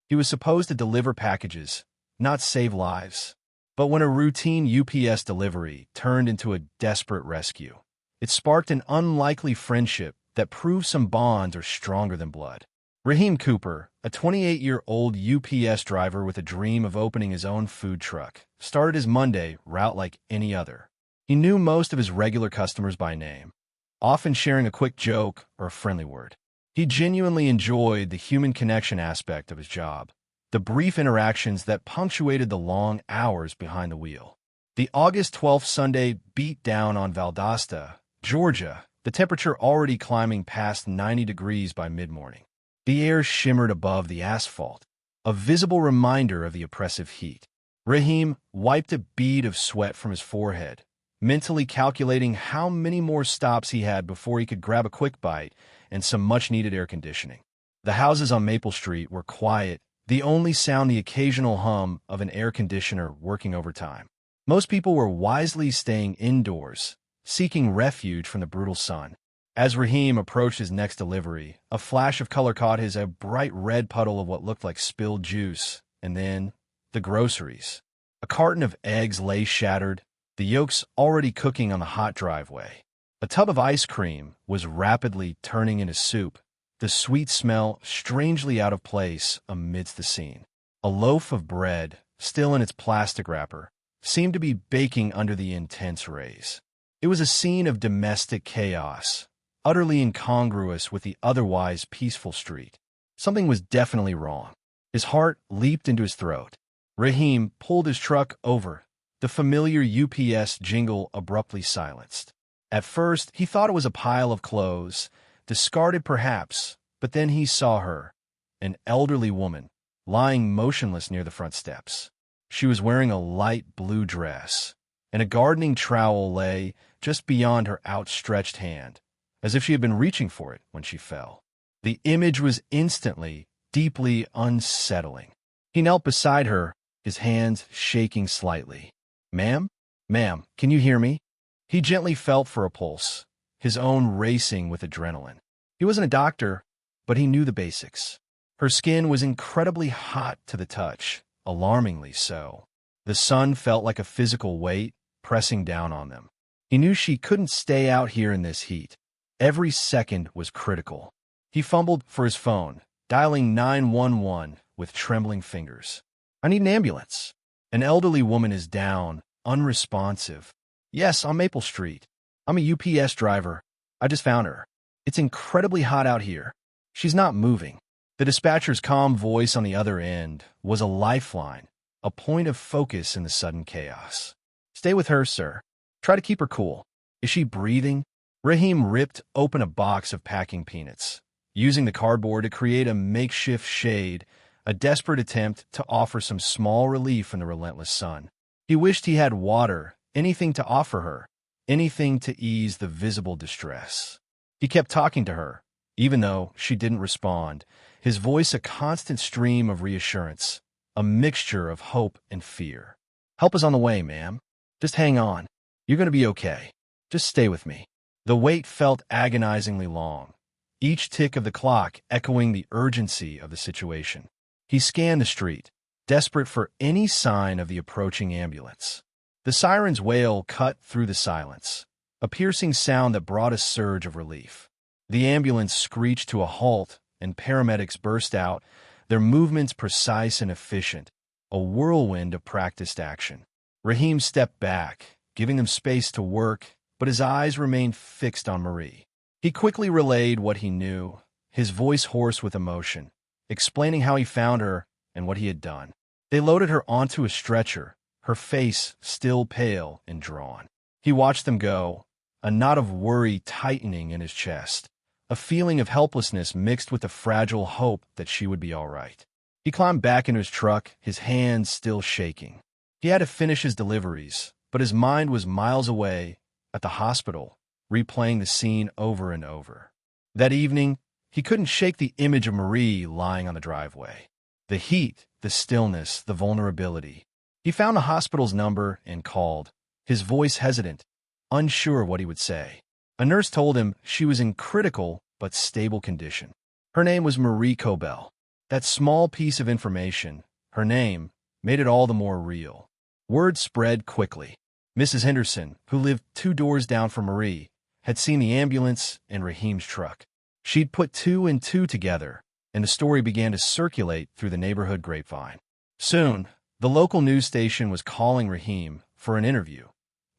He was supposed to deliver packages, not save lives. But when a routine UPS delivery turned into a desperate rescue, it sparked an unlikely friendship that proved some bonds are stronger than blood. Raheem Cooper, a 28-year-old UPS driver with a dream of opening his own food truck, started his Monday route like any other. He knew most of his regular customers by name, often sharing a quick joke or a friendly word. He genuinely enjoyed the human connection aspect of his job, the brief interactions that punctuated the long hours behind the wheel. The August 12th Sunday beat down on Valdosta, Georgia, the temperature already climbing past 90 degrees by mid-morning. The air shimmered above the asphalt, a visible reminder of the oppressive heat. Raheem wiped a bead of sweat from his forehead, mentally calculating how many more stops he had before he could grab a quick bite and some much-needed air conditioning. The houses on Maple Street were quiet, the only sound the occasional hum of an air conditioner working overtime. Most people were wisely staying indoors, seeking refuge from the brutal sun. As Raheem approached his next delivery, a flash of color caught his a bright red puddle of what looked like spilled juice, and then the groceries. A carton of eggs lay shattered, the yolks already cooking on the hot driveway. A tub of ice cream was rapidly turning into soup, the sweet smell strangely out of place amidst the scene. A loaf of bread, still in its plastic wrapper, seemed to be baking under the intense rays. It was a scene of domestic chaos, utterly incongruous with the otherwise peaceful street. Something was definitely wrong. His heart leaped into his throat. Raheem pulled his truck over, the familiar UPS jingle abruptly silenced. At first, he thought it was a pile of clothes, discarded perhaps, but then he saw her, an elderly woman, lying motionless near the front steps. She was wearing a light blue dress, and a gardening trowel lay just beyond her outstretched hand, as if she had been reaching for it when she fell. The image was instantly, deeply unsettling. He knelt beside her, his hands shaking slightly. "Ma'am? Ma'am, can you hear me?" He gently felt for a pulse, his own racing with adrenaline. He wasn't a doctor, but he knew the basics. Her skin was incredibly hot to the touch, alarmingly so. The sun felt like a physical weight pressing down on them. He knew she couldn't stay out here in this heat. Every second was critical. He fumbled for his phone, dialing 911 with trembling fingers. "I need an ambulance." An elderly woman is down, unresponsive. "Yes, on Maple Street. I'm a UPS driver. I just found her. It's incredibly hot out here. She's not moving." The dispatcher's calm voice on the other end was a lifeline, a point of focus in the sudden chaos. "Stay with her, sir. Try to keep her cool. Is she breathing?" Raheem ripped open a box of packing peanuts, using the cardboard to create a makeshift shade, a desperate attempt to offer some small relief from the relentless sun. He wished he had water, anything to offer her, anything to ease the visible distress. He kept talking to her, even though she didn't respond, his voice a constant stream of reassurance, a mixture of hope and fear. "Help is on the way, ma'am. Just hang on. You're going to be okay. Just stay with me." The wait felt agonizingly long, each tick of the clock echoing the urgency of the situation. He scanned the street, desperate for any sign of the approaching ambulance. The siren's wail cut through the silence, a piercing sound that brought a surge of relief. The ambulance screeched to a halt, and paramedics burst out, their movements precise and efficient, a whirlwind of practiced action. Raheem stepped back, giving them space to work, but his eyes remained fixed on Marie. He quickly relayed what he knew, his voice hoarse with emotion, explaining how he found her and what he had done. They loaded her onto a stretcher, her face still pale and drawn. He watched them go, a knot of worry tightening in his chest, a feeling of helplessness mixed with the fragile hope that she would be all right. He climbed back into his truck, his hands still shaking. He had to finish his deliveries, but his mind was miles away, at the hospital, replaying the scene over and over. That evening, he couldn't shake the image of Marie lying on the driveway. The heat, the stillness, the vulnerability. He found the hospital's number and called, his voice hesitant, unsure what he would say. A nurse told him she was in critical but stable condition. Her name was Marie Cobell. That small piece of information, her name, made it all the more real. Word spread quickly. Mrs. Henderson, who lived 2 doors down from Marie, had seen the ambulance and Raheem's truck. She'd put 2 and 2 together, and the story began to circulate through the neighborhood grapevine. Soon, the local news station was calling Raheem for an interview,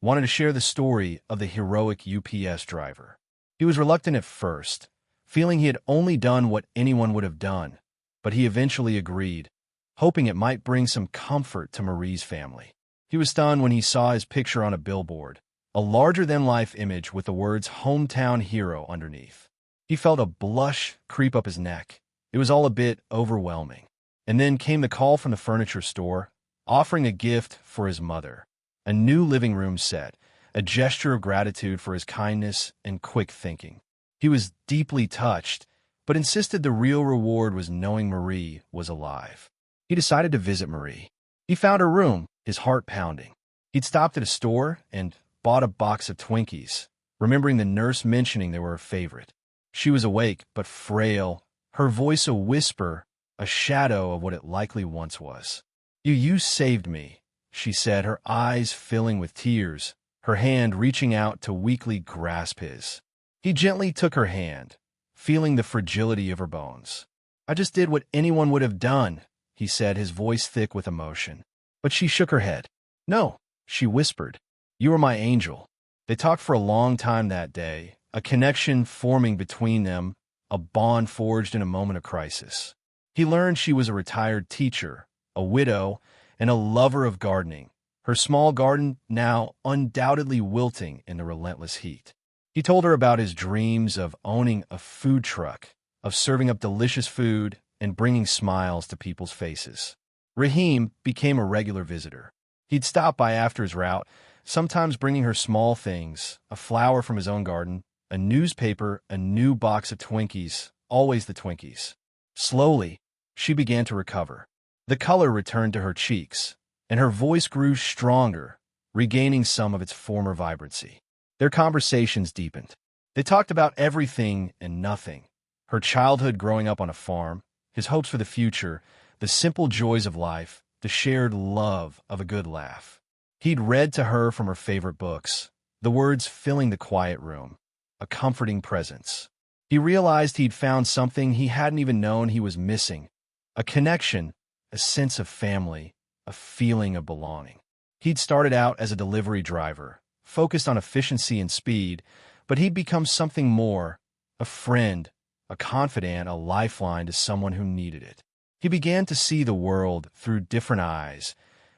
wanted to share the story of the heroic UPS driver. He was reluctant at first, feeling he had only done what anyone would have done, but he eventually agreed, hoping it might bring some comfort to Marie's family. He was stunned when he saw his picture on a billboard, a larger-than-life image with the words "Hometown Hero" underneath. He felt a blush creep up his neck. It was all a bit overwhelming. And then came the call from the furniture store, offering a gift for his mother. A new living room set, a gesture of gratitude for his kindness and quick thinking. He was deeply touched, but insisted the real reward was knowing Marie was alive. He decided to visit Marie. He found her room, his heart pounding. He'd stopped at a store and bought a box of Twinkies, remembering the nurse mentioning they were her favorite. She was awake, but frail, her voice a whisper, a shadow of what it likely once was. You saved me," she said, her eyes filling with tears, her hand reaching out to weakly grasp his. He gently took her hand, feeling the fragility of her bones. "I just did what anyone would have done," he said, his voice thick with emotion. But she shook her head. "No," she whispered. "You were my angel." They talked for a long time that day, a connection forming between them, a bond forged in a moment of crisis. He learned she was a retired teacher, a widow, and a lover of gardening, her small garden now undoubtedly wilting in the relentless heat. He told her about his dreams of owning a food truck, of serving up delicious food and bringing smiles to people's faces. Raheem became a regular visitor. He'd stop by after his route, sometimes bringing her small things, a flower from his own garden, a newspaper, a new box of Twinkies, always the Twinkies. Slowly, she began to recover. The color returned to her cheeks, and her voice grew stronger, regaining some of its former vibrancy. Their conversations deepened. They talked about everything and nothing. Her childhood growing up on a farm, his hopes for the future, the simple joys of life, the shared love of a good laugh. He'd read to her from her favorite books, the words filling the quiet room, a comforting presence. He realized he'd found something he hadn't even known he was missing, a connection, a sense of family, a feeling of belonging. He'd started out as a delivery driver, focused on efficiency and speed, but he'd become something more, a friend, a confidant, a lifeline to someone who needed it. He began to see the world through different eyes,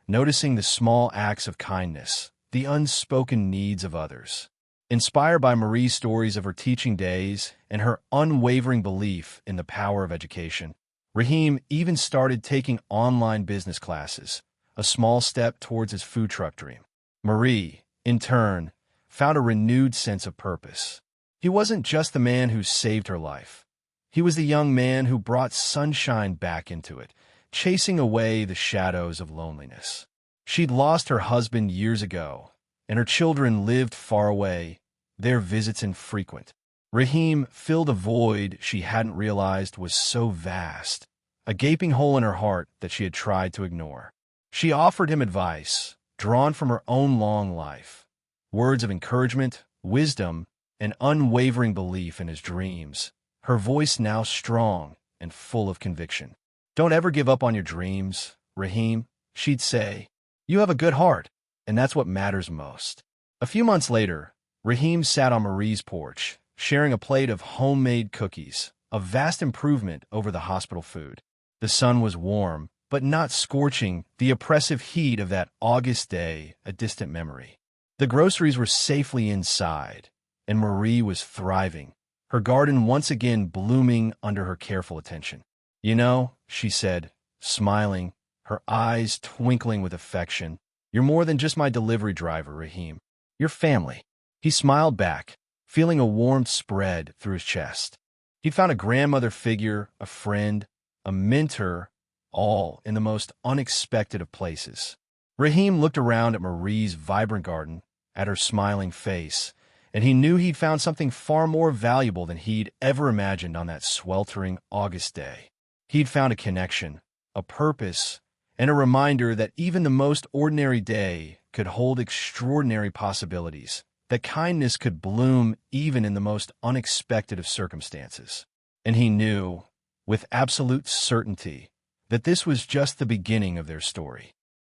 noticing the small acts of kindness, the unspoken needs of others. Inspired by Marie's stories of her teaching days and her unwavering belief in the power of education, Raheem even started taking online business classes, a small step towards his food truck dream. Marie, in turn, found a renewed sense of purpose. He wasn't just the man who saved her life. He was the young man who brought sunshine back into it, chasing away the shadows of loneliness. She'd lost her husband years ago, and her children lived far away, their visits infrequent. Raheem filled a void she hadn't realized was so vast, a gaping hole in her heart that she had tried to ignore. She offered him advice, drawn from her own long life, words of encouragement, wisdom, and unwavering belief in his dreams, her voice now strong and full of conviction. "Don't ever give up on your dreams, Raheem," she'd say. "You have a good heart, and that's what matters most." A few months later, Raheem sat on Marie's porch, sharing a plate of homemade cookies, a vast improvement over the hospital food. The sun was warm, but not scorching, the oppressive heat of that August day a distant memory. The groceries were safely inside, and Marie was thriving, her garden once again blooming under her careful attention. "You know," she said, smiling, her eyes twinkling with affection, "you're more than just my delivery driver, Raheem. You're family." He smiled back, feeling a warmth spread through his chest. He'd found a grandmother figure, a friend, a mentor, all in the most unexpected of places. Raheem looked around at Marie's vibrant garden, at her smiling face, and he knew he'd found something far more valuable than he'd ever imagined on that sweltering August day. He'd found a connection, a purpose, and a reminder that even the most ordinary day could hold extraordinary possibilities, that kindness could bloom even in the most unexpected of circumstances. And he knew, with absolute certainty, that this was just the beginning of their story.